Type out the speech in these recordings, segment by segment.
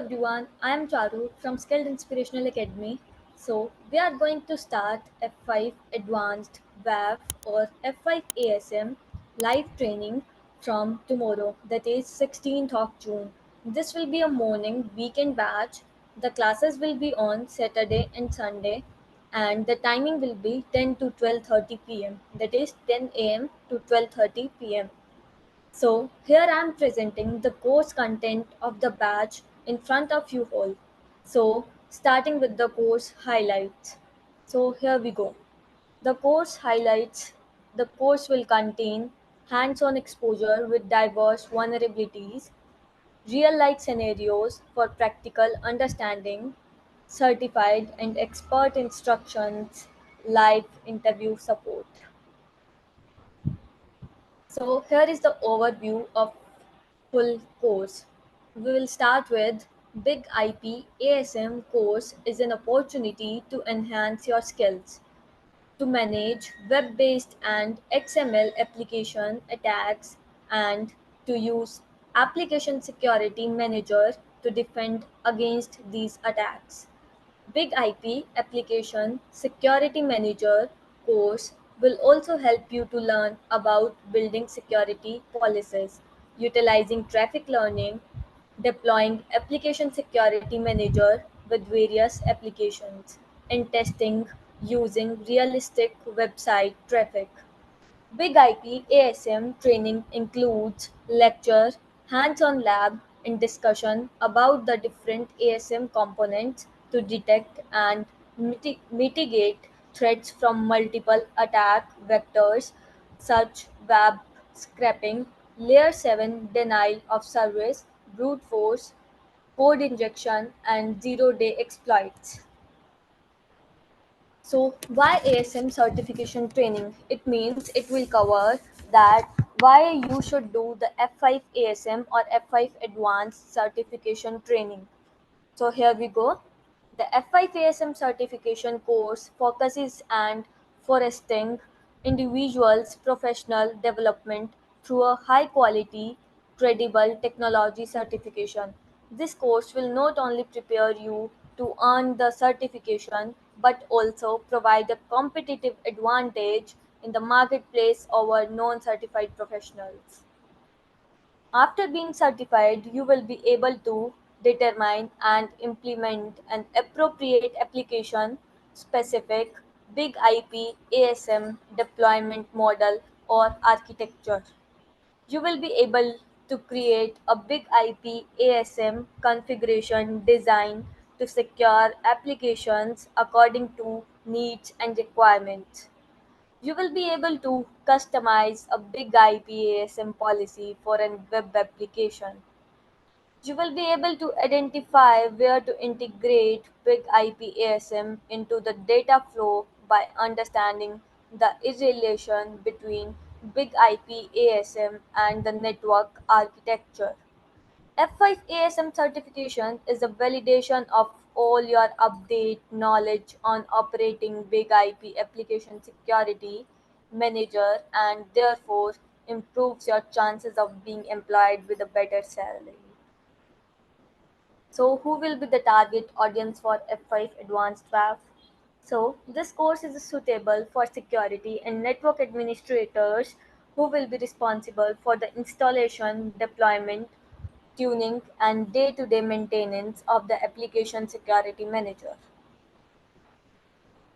everyone, I am Charu from Skilled Inspirational Academy. So, we are going to start F5 Advanced WAF or F5 ASM live training from tomorrow, that is 16th of June. This will be a morning weekend batch. The classes will be on Saturday and Sunday, and the timing will be 10 to 12:30 pm, that is 10 am to 12:30 pm. So here I am presenting the course content of the batch in front of you all. So starting with the course highlights. So here we go. The course highlights. The course will contain hands-on exposure with diverse vulnerabilities, real-life scenarios for practical understanding, certified and expert instructions, live interview support. So here is the overview of full course. We will start with Big IP ASM course is an opportunity to enhance your skills to manage web-based and XML application attacks and to use application security manager to defend against these attacks. Big IP Application Security Manager course will also help you to learn about building security policies, utilizing traffic learning, deploying Application Security Manager with various applications, and testing using realistic website traffic. Big IP ASM training includes lecture, hands-on lab, and discussion about the different ASM components to detect and mitigate threats from multiple attack vectors such web scraping, layer 7 denial of service, brute force, code injection, and zero-day exploits. So why ASM certification training? It means it will cover that why you should do the F5 ASM or F5 advanced certification training. So here we go. The F5 ASM certification course focuses and foresting individuals' professional development through a high quality, credible technology certification. This course will not only prepare you to earn the certification but also provide a competitive advantage in the marketplace over non certified professionals. After being certified, you will be able to determine and implement an appropriate application specific big IP ASM deployment model or architecture. You will be able to create a big IP ASM configuration design to secure applications according to needs and requirements. You will be able to customize a big IPASM policy for a web application. You will be able to identify where to integrate big IPASM into the data flow by understanding the relation between big IPASM and the network architecture. F5 ASM certification is a validation of all your update knowledge on operating big IP application security manager and therefore improves your chances of being employed with a better salary. So, who will be the target audience for F5 Advanced WAF? So, this course is suitable for security and network administrators who will be responsible for the installation, deployment, tuning, and day to day maintenance of the application security manager.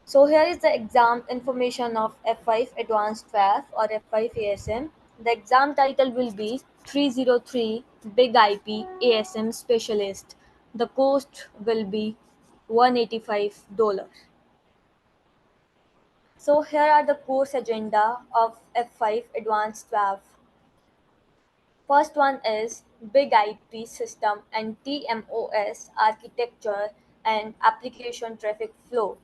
So, here is the exam information of F5 Advanced WAF or F5 ASM. The exam title will be 303 Big IP ASM Specialist. The cost will be $185. So here are the course agenda of F5 Advanced WAF. First one is Big IP System and TMOS Architecture and Application Traffic Flow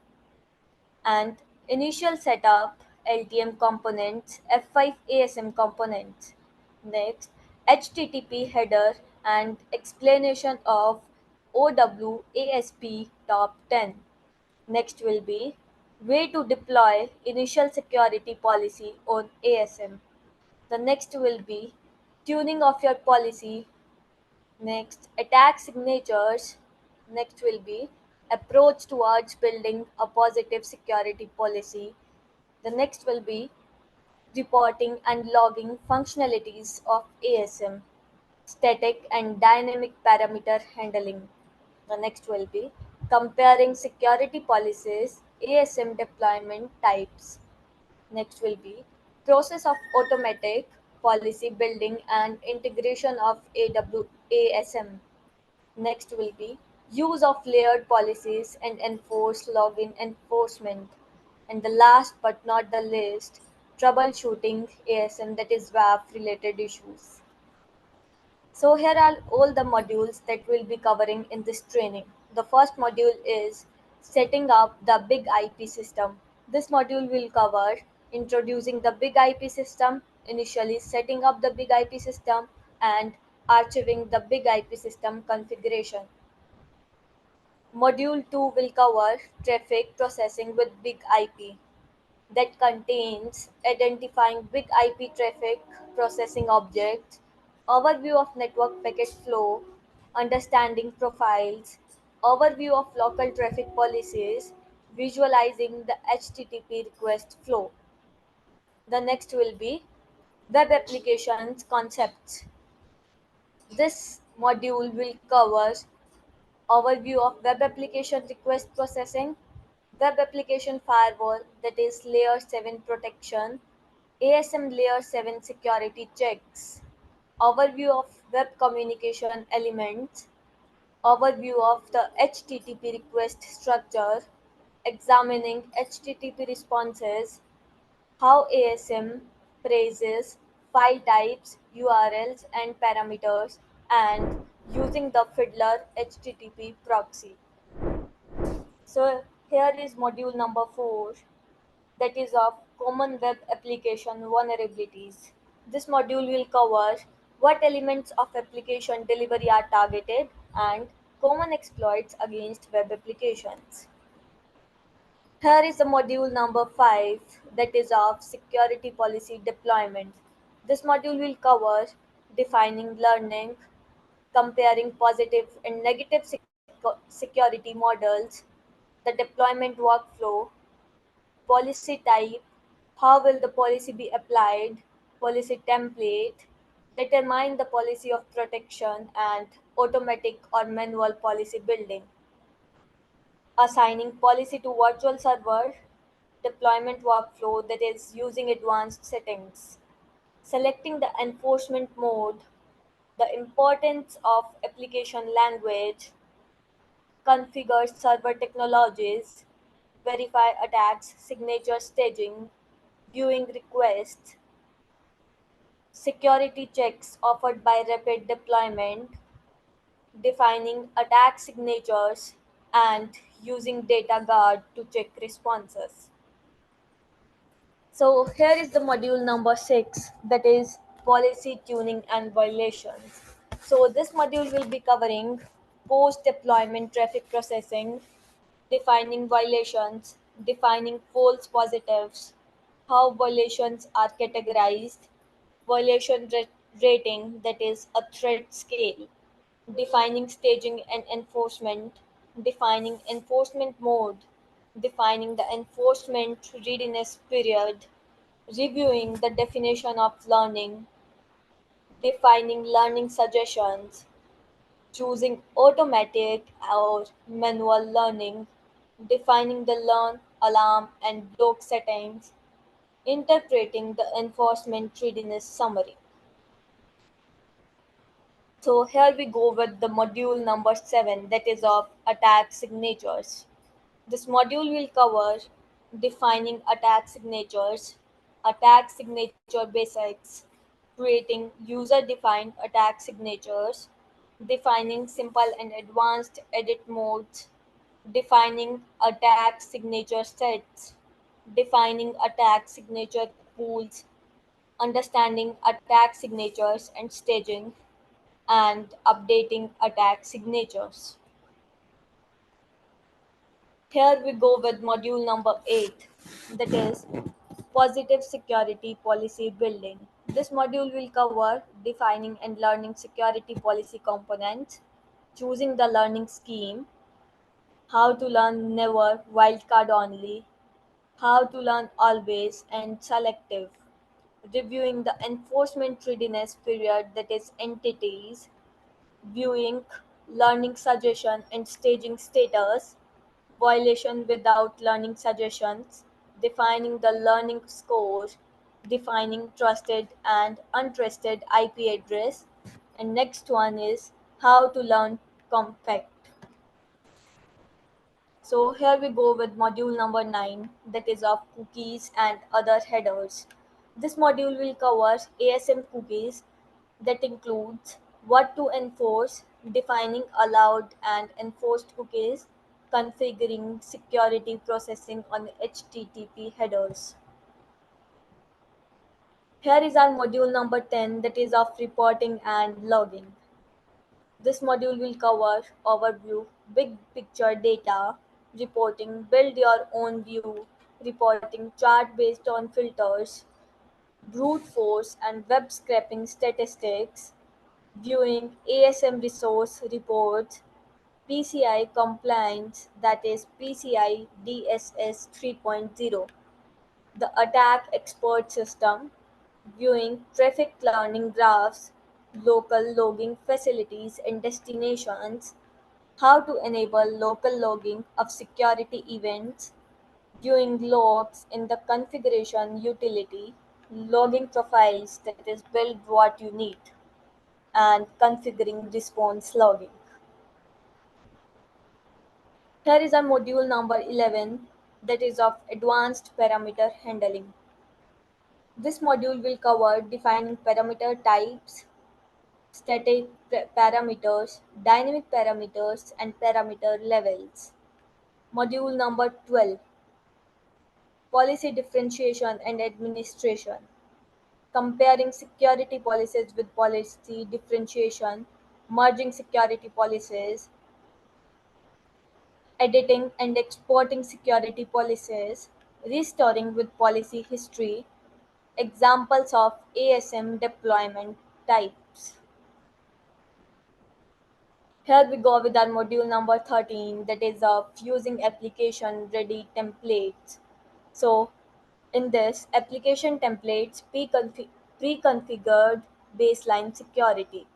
and Initial Setup LTM Components F5 ASM Components. Next, HTTP Header and Explanation of OWASP Top 10. Next will be way to deploy initial security policy on ASM. The next will be tuning of your policy Next, attack signatures. Next will be approach towards building a positive security policy. The next will be reporting and logging functionalities of ASM, static and dynamic parameter handling. The next will be comparing security policies, ASM deployment types. Next will be process of automatic policy building and integration of ASM. Next will be use of layered policies and enforced login enforcement. And the last but not the least, troubleshooting ASM, that is WAF related issues. So here are all the modules that we'll be covering in this training. The first module is setting up the big IP system. This module will cover introducing the big IP system, initially setting up the big IP system, and archiving the big IP system configuration. Module 2 will cover traffic processing with big IP, that contains identifying big IP traffic processing objects, overview of network packet flow, understanding profiles, overview of local traffic policies, visualizing the HTTP request flow. The next will be web applications concepts. This module will cover overview of web application request processing, web application firewall, that is layer 7 protection, ASM layer 7 security checks, overview of web communication elements, overview of the HTTP request structure, examining HTTP responses, how ASM praises file types, URLs, and parameters, and using the Fiddler HTTP proxy. So here is module number 4, that is of common web application vulnerabilities. This module will cover what elements of application delivery are targeted and common exploits against web applications. Here is the module number 5, that is of security policy deployment. This module will cover defining learning, comparing positive and negative security models, the deployment workflow, policy type, how will the policy be applied, policy template, determine the policy of protection, and automatic or manual policy building, assigning policy to virtual server, deployment workflow, that is using advanced settings, selecting the enforcement mode, the importance of application language, configure server technologies, verify attacks, signature staging, viewing requests, security checks offered by rapid deployment, defining attack signatures, and using data guard to check responses. So here is the module number 6, that is policy tuning and violations. So this module will be covering post deployment traffic processing, defining violations, defining false positives, how violations are categorized, violation rating, that is a threat scale, defining staging and enforcement, defining enforcement mode, defining the enforcement readiness period, reviewing the definition of learning, defining learning suggestions, choosing automatic or manual learning, defining the learn, alarm, and block settings, interpreting the enforcement readiness summary. So here we go with the module number 7, that is of attack signatures. This module will cover defining attack signature basics, creating user-defined attack signatures, defining simple and advanced edit modes, defining attack signature sets, defining attack signature pools, understanding attack signatures and staging, and updating attack signatures. Here we go with module number 8, that is positive security policy building. This module will cover defining and learning security policy components, choosing the learning scheme, how to learn never, wildcard only, how to learn always and selective, reviewing the enforcement readiness period, that is entities, viewing learning suggestion and staging status, violation without learning suggestions, defining the learning scores, defining trusted and untrusted IP address, and next one is how to learn compact. So here we go with module number 9, that is of cookies and other headers. This module will cover ASM cookies, that includes what to enforce, defining allowed and enforced cookies, configuring security processing on HTTP headers. Here is our module number 10, that is of reporting and logging. This module will cover overview, big picture data, reporting, build your own view, reporting chart based on filters, brute force and web scraping statistics, viewing ASM resource reports, PCI compliance, that is PCI DSS 3.0, the attack expert system, viewing traffic learning graphs, local logging facilities and destinations, how to enable local logging of security events, viewing logs in the configuration utility, logging profiles, that is build what you need, and configuring response logging. Here is our module number 11, that is of advanced parameter handling. This module will cover defining parameter types, static parameters, dynamic parameters, and parameter levels. Module number 12, policy differentiation and administration. Comparing security policies with policy differentiation, merging security policies, editing and exporting security policies, restoring with policy history, examples of ASM deployment types. Here we go with our module number 13, that is of using application ready templates. So in this, application templates pre-configured baseline security.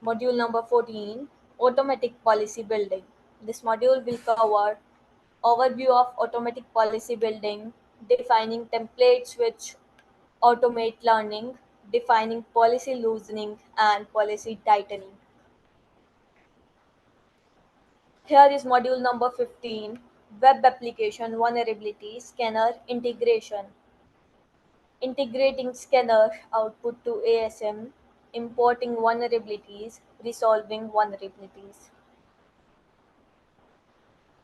Module number 14, automatic policy building. This module will cover overview of automatic policy building, defining templates which automate learning, defining policy loosening and policy tightening. Here is module number 15, web application vulnerability scanner integration. Integrating scanner output to ASM, importing vulnerabilities, resolving vulnerabilities.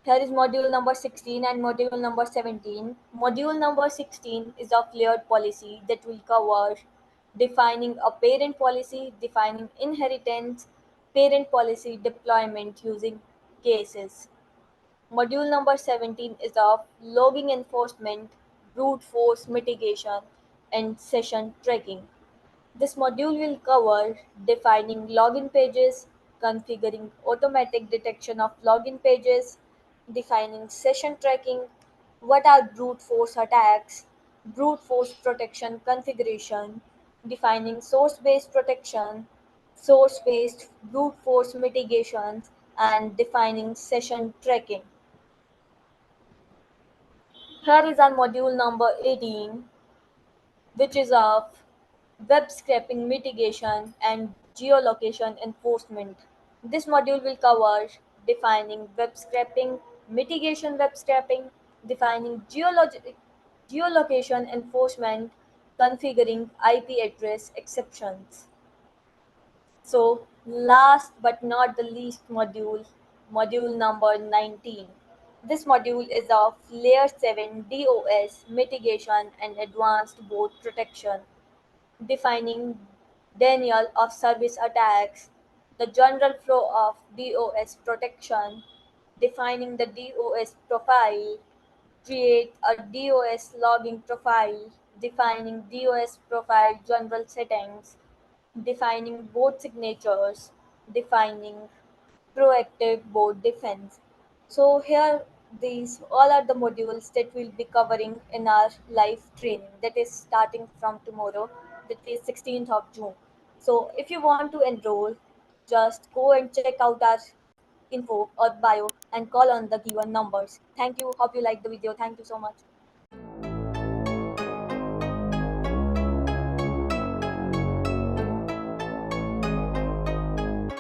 Here is module number 16 and module number 17. Module number 16 is of layered policy that will cover defining a parent policy, defining inheritance, parent policy deployment using cases. Module number 17 is of logging enforcement, brute force mitigation, and session tracking. This module will cover defining login pages, configuring automatic detection of login pages, defining session tracking, what are brute force attacks, brute force protection configuration, defining source based protection, source based brute force mitigations, and defining session tracking. Here is our module number 18, which is of web scraping mitigation and geolocation enforcement. This module will cover defining web scraping, mitigation web scraping, defining geolocation enforcement, configuring IP address exceptions. So, last but not the least module, module number 19. This module is of Layer 7 DOS mitigation and advanced boot protection, defining denial of service attacks, the general flow of DOS protection, defining the DOS profile, create a DOS logging profile, defining DOS profile general settings, defining board signatures, defining proactive board defense. So here these all are the modules that we'll be covering in our live training that is starting from tomorrow, that is 16th of June. So if you want to enroll, just go and check out our info or bio and call on the given numbers. Thank you. Hope you like the video. Thank you so much.